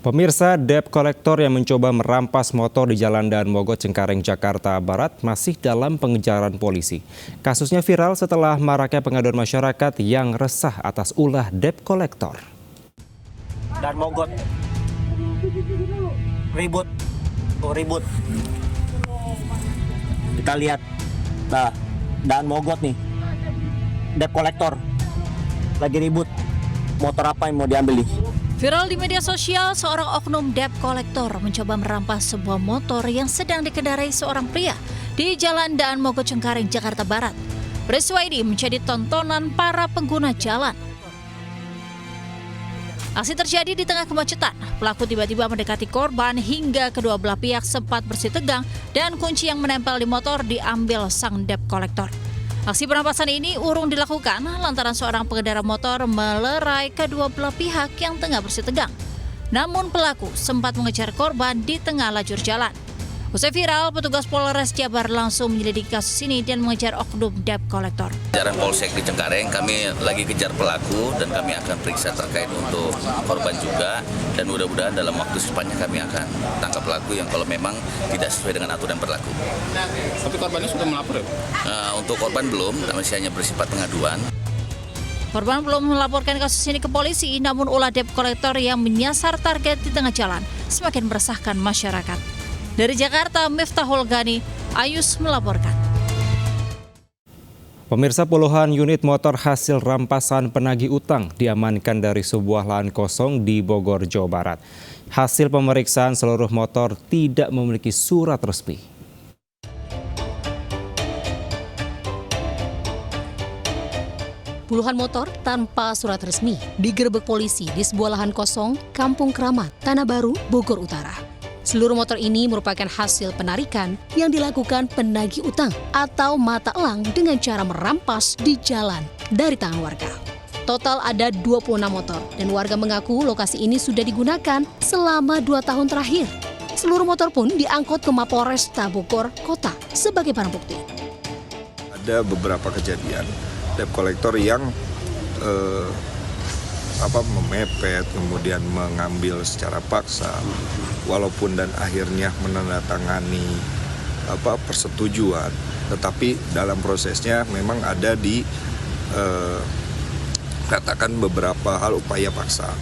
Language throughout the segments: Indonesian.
Pemirsa, debt collector yang mencoba merampas motor di Jalan Daan Mogot, Cengkareng, Jakarta Barat masih dalam pengejaran polisi. Kasusnya viral setelah maraknya pengaduan masyarakat yang resah atas ulah debt collector. Daan Mogot, ribut. Kita lihat, nah, Daan Mogot nih, debt collector lagi ribut. Motor apa yang mau diambil nih? Viral di media sosial, seorang oknum debt collector mencoba merampas sebuah motor yang sedang dikendarai seorang pria di Jalan Daan Mogot, Cengkareng, Jakarta Barat. Peristiwa ini menjadi tontonan para pengguna jalan. Aksi terjadi di tengah kemacetan. Pelaku tiba-tiba mendekati korban hingga kedua belah pihak sempat bersih tegang dan kunci yang menempel di motor diambil sang debt collector. Aksi perampasan ini urung dilakukan lantaran seorang pengendara motor melerai kedua belah pihak yang tengah bersih tegang. Namun pelaku sempat mengejar korban di tengah lajur jalan. Usai viral, petugas Polres Jabar langsung menyelidiki kasus ini dan mengejar oknum debt collector. Jajaran Polsek di Cengkareng, kami lagi kejar pelaku dan kami akan periksa terkait untuk korban juga. Dan mudah-mudahan dalam waktu secepatnya kami akan tangkap pelaku yang kalau memang tidak sesuai dengan aturan berlaku. Tapi korbannya sudah melapor ya? Untuk korban belum, masih hanya bersifat pengaduan. Korban belum melaporkan kasus ini ke polisi, namun ulah debt collector yang menyasar target di tengah jalan semakin meresahkan masyarakat. Dari Jakarta, Miftahul Ghani, Ayus melaporkan. Pemirsa, puluhan unit motor hasil rampasan penagih utang diamankan dari sebuah lahan kosong di Bogor, Jawa Barat. Hasil pemeriksaan seluruh motor tidak memiliki surat resmi. Puluhan motor tanpa surat resmi digerebek polisi di sebuah lahan kosong Kampung Keramat, Tanah Baru, Bogor Utara. Seluruh motor ini merupakan hasil penarikan yang dilakukan penagih utang atau mata elang dengan cara merampas di jalan dari tangan warga. Total ada 26 motor dan warga mengaku lokasi ini sudah digunakan selama 2 tahun terakhir. Seluruh motor pun diangkut ke Mapolres Bogor Kota sebagai barang bukti. Ada beberapa kejadian debt collector yang memepet, kemudian mengambil secara paksa, walaupun dan akhirnya menandatangani persetujuan, tetapi dalam prosesnya memang ada katakan beberapa hal upaya paksa.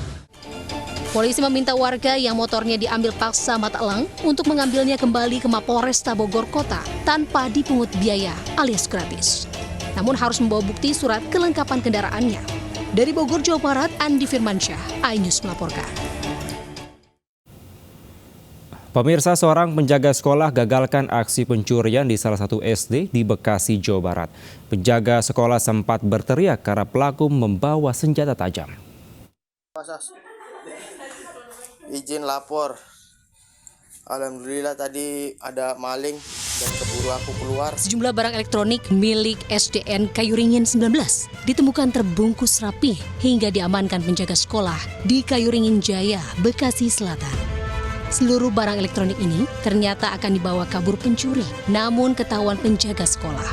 Polisi meminta warga yang motornya diambil paksa mata elang untuk mengambilnya kembali ke Mapolres Bogor Kota tanpa dipungut biaya alias gratis. Namun harus membawa bukti surat kelengkapan kendaraannya. Dari Bogor, Jawa Barat, Andi Firmansyah, iNews melaporkan. Pemirsa, seorang penjaga sekolah gagalkan aksi pencurian di salah satu SD di Bekasi, Jawa Barat. Penjaga sekolah sempat berteriak karena pelaku membawa senjata tajam. Izin lapor. Alhamdulillah tadi ada maling dan keburu aku keluar. Sejumlah barang elektronik milik SDN Kayuringin 19 ditemukan terbungkus rapi hingga diamankan penjaga sekolah di Kayuringin Jaya, Bekasi Selatan. Seluruh barang elektronik ini ternyata akan dibawa kabur pencuri, namun ketahuan penjaga sekolah.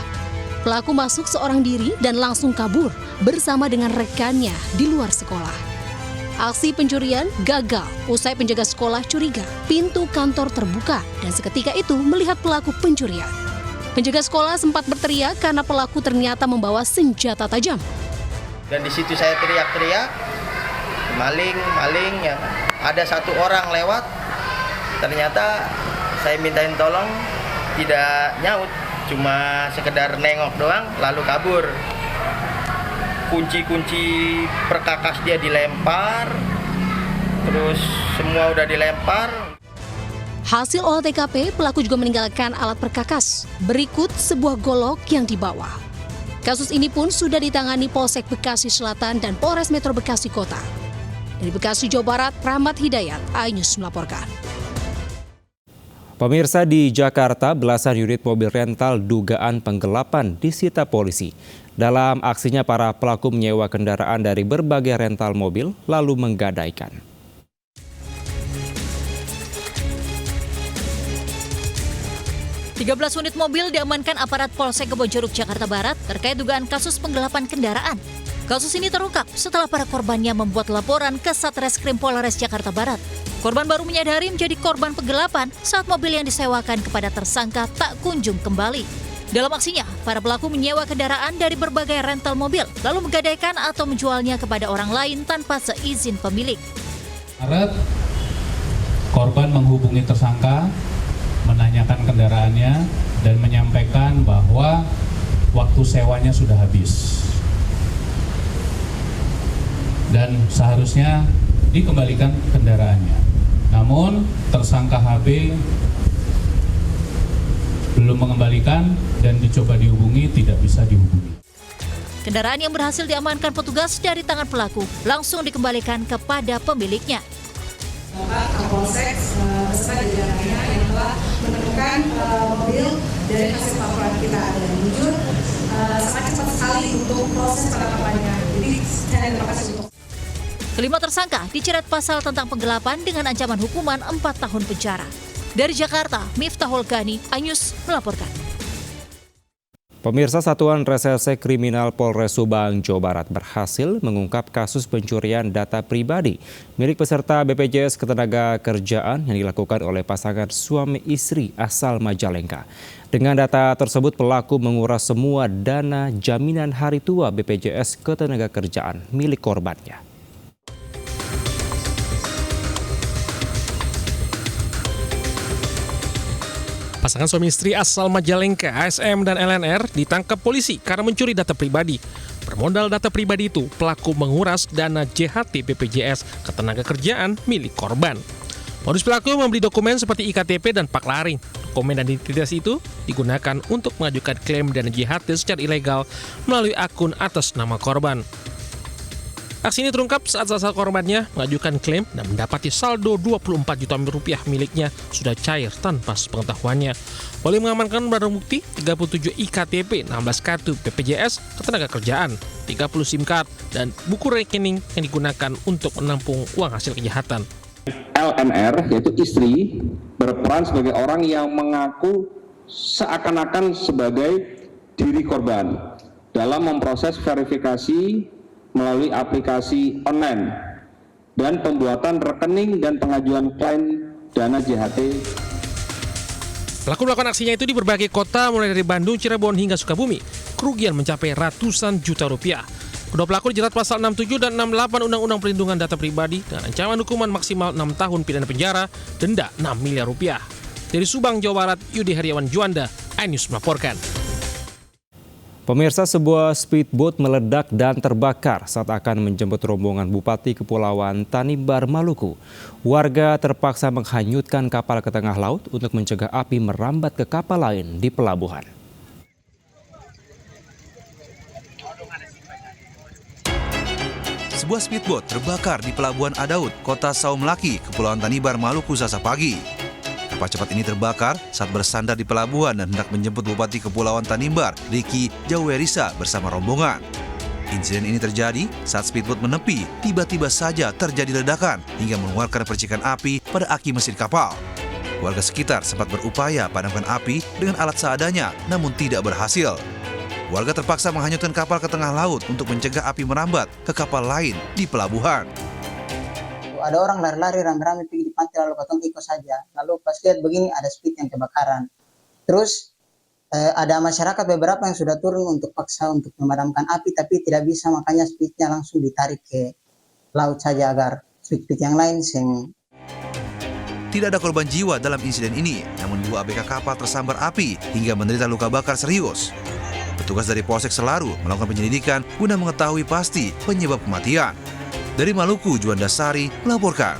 Pelaku masuk seorang diri dan langsung kabur bersama dengan rekannya di luar sekolah. Aksi pencurian gagal usai penjaga sekolah curiga pintu kantor terbuka dan seketika itu melihat pelaku pencurian. Penjaga sekolah sempat berteriak karena pelaku ternyata membawa senjata tajam. Dan di situ saya teriak-teriak, maling ya. Ada satu orang lewat, ternyata saya mintain tolong, tidak nyaut, cuma sekedar nengok doang lalu kabur. Kunci-kunci perkakas dia dilempar, terus semua udah dilempar. Hasil olah TKP, pelaku juga meninggalkan alat perkakas. Berikut sebuah golok yang dibawa. Kasus ini pun sudah ditangani Polsek Bekasi Selatan dan Polres Metro Bekasi Kota. Dari Bekasi, Jawa Barat, Rahmat Hidayat, iNews melaporkan. Pemirsa, di Jakarta, belasan unit mobil rental dugaan penggelapan disita polisi. Dalam aksinya, para pelaku menyewa kendaraan dari berbagai rental mobil lalu menggadaikan. 13 unit mobil diamankan aparat Polsek Kebonjeruk, Jakarta Barat terkait dugaan kasus penggelapan kendaraan. Kasus ini terungkap setelah para korbannya membuat laporan ke Satreskrim Polres Jakarta Barat. Korban baru menyadari menjadi korban penggelapan saat mobil yang disewakan kepada tersangka tak kunjung kembali. Dalam aksinya, para pelaku menyewa kendaraan dari berbagai rental mobil, lalu menggadaikan atau menjualnya kepada orang lain tanpa seizin pemilik. Maret, korban menghubungi tersangka, menanyakan kendaraannya, dan menyampaikan bahwa waktu sewanya sudah habis. Dan seharusnya dikembalikan kendaraannya. Namun, tersangka HB belum mengembalikan dan dicoba dihubungi, tidak bisa dihubungi. Kendaraan yang berhasil diamankan petugas dari tangan pelaku langsung dikembalikan kepada pemiliknya. Kapolsek beserta jajarannya yang telah menemukan mobil dari hasil laporan kita ada di Mujur sangat cepat sekali untuk proses penangkapannya. Jadi saya terima kasih untuk. Kelima tersangka dijerat pasal tentang penggelapan dengan ancaman hukuman 4 tahun penjara. Dari Jakarta, Miftahul Ghani, iNews melaporkan. Pemirsa, Satuan Reserse Kriminal Polres Subang, Jawa Barat berhasil mengungkap kasus pencurian data pribadi milik peserta BPJS Ketenagakerjaan yang dilakukan oleh pasangan suami istri asal Majalengka. Dengan data tersebut, pelaku menguras semua dana jaminan hari tua BPJS Ketenagakerjaan milik korbannya. Pasangan suami istri asal Majalengka, ASM dan LNR ditangkap polisi karena mencuri data pribadi. Bermodal data pribadi itu, pelaku menguras dana JHT BPJS Ketenagakerjaan milik korban. Modus pelaku membeli dokumen seperti IKTP dan Paklaring. Dokumen dan identitas itu digunakan untuk mengajukan klaim dana JHT secara ilegal melalui akun atas nama korban. Aksi ini terungkap saat salah satu korbannya mengajukan klaim dan mendapati saldo 24 juta rupiah miliknya sudah cair tanpa sepengetahuannya. Polisi mengamankan barang bukti 37 IKTP, 16 kartu BPJS Ketenagakerjaan, 30 SIM card, dan buku rekening yang digunakan untuk menampung uang hasil kejahatan. LNR, yaitu istri, berperan sebagai orang yang mengaku seakan-akan sebagai diri korban dalam memproses verifikasi melalui aplikasi online dan pembuatan rekening dan pengajuan klaim dana JHT. Pelaku melakukan aksinya itu di berbagai kota mulai dari Bandung, Cirebon hingga Sukabumi. Kerugian mencapai ratusan juta rupiah. Kedua pelaku dijerat pasal 67 dan 68 Undang-Undang Perlindungan Data Pribadi dengan ancaman hukuman maksimal 6 tahun pidana penjara, denda 6 miliar rupiah. Dari Subang, Jawa Barat, Yudi Heriawan Juanda, iNews melaporkan. Pemirsa, sebuah speedboat meledak dan terbakar saat akan menjemput rombongan Bupati Kepulauan Tanimbar, Maluku. Warga terpaksa menghanyutkan kapal ke tengah laut untuk mencegah api merambat ke kapal lain di pelabuhan. Sebuah speedboat terbakar di Pelabuhan Adaud, Kota Saumlaki, Kepulauan Tanimbar, Maluku, Selasa pagi. Kapal cepat ini terbakar saat bersandar di pelabuhan dan hendak menjemput Bupati Kepulauan Tanimbar, Riki Jawerisa bersama rombongan. Insiden ini terjadi saat speedboat menepi, tiba-tiba saja terjadi ledakan hingga mengeluarkan percikan api pada aki mesin kapal. Warga sekitar sempat berupaya padamkan api dengan alat seadanya, namun tidak berhasil. Warga terpaksa menghanyutkan kapal ke tengah laut untuk mencegah api merambat ke kapal lain di pelabuhan. Ada orang lari-lari rame-rame pergi di pantai lalu katong ikut saja. Lalu pas lihat begini ada speed yang kebakaran. Terus ada masyarakat beberapa yang sudah turun untuk paksa untuk memadamkan api tapi tidak bisa, makanya speednya langsung ditarik ke laut saja agar speed yang lain Tidak ada korban jiwa dalam insiden ini, namun 2 ABK kapal tersambar api hingga menderita luka bakar serius. Petugas dari Polsek Selaru melakukan penyelidikan guna mengetahui pasti penyebab kematian. Dari Maluku, Juanda Sari melaporkan.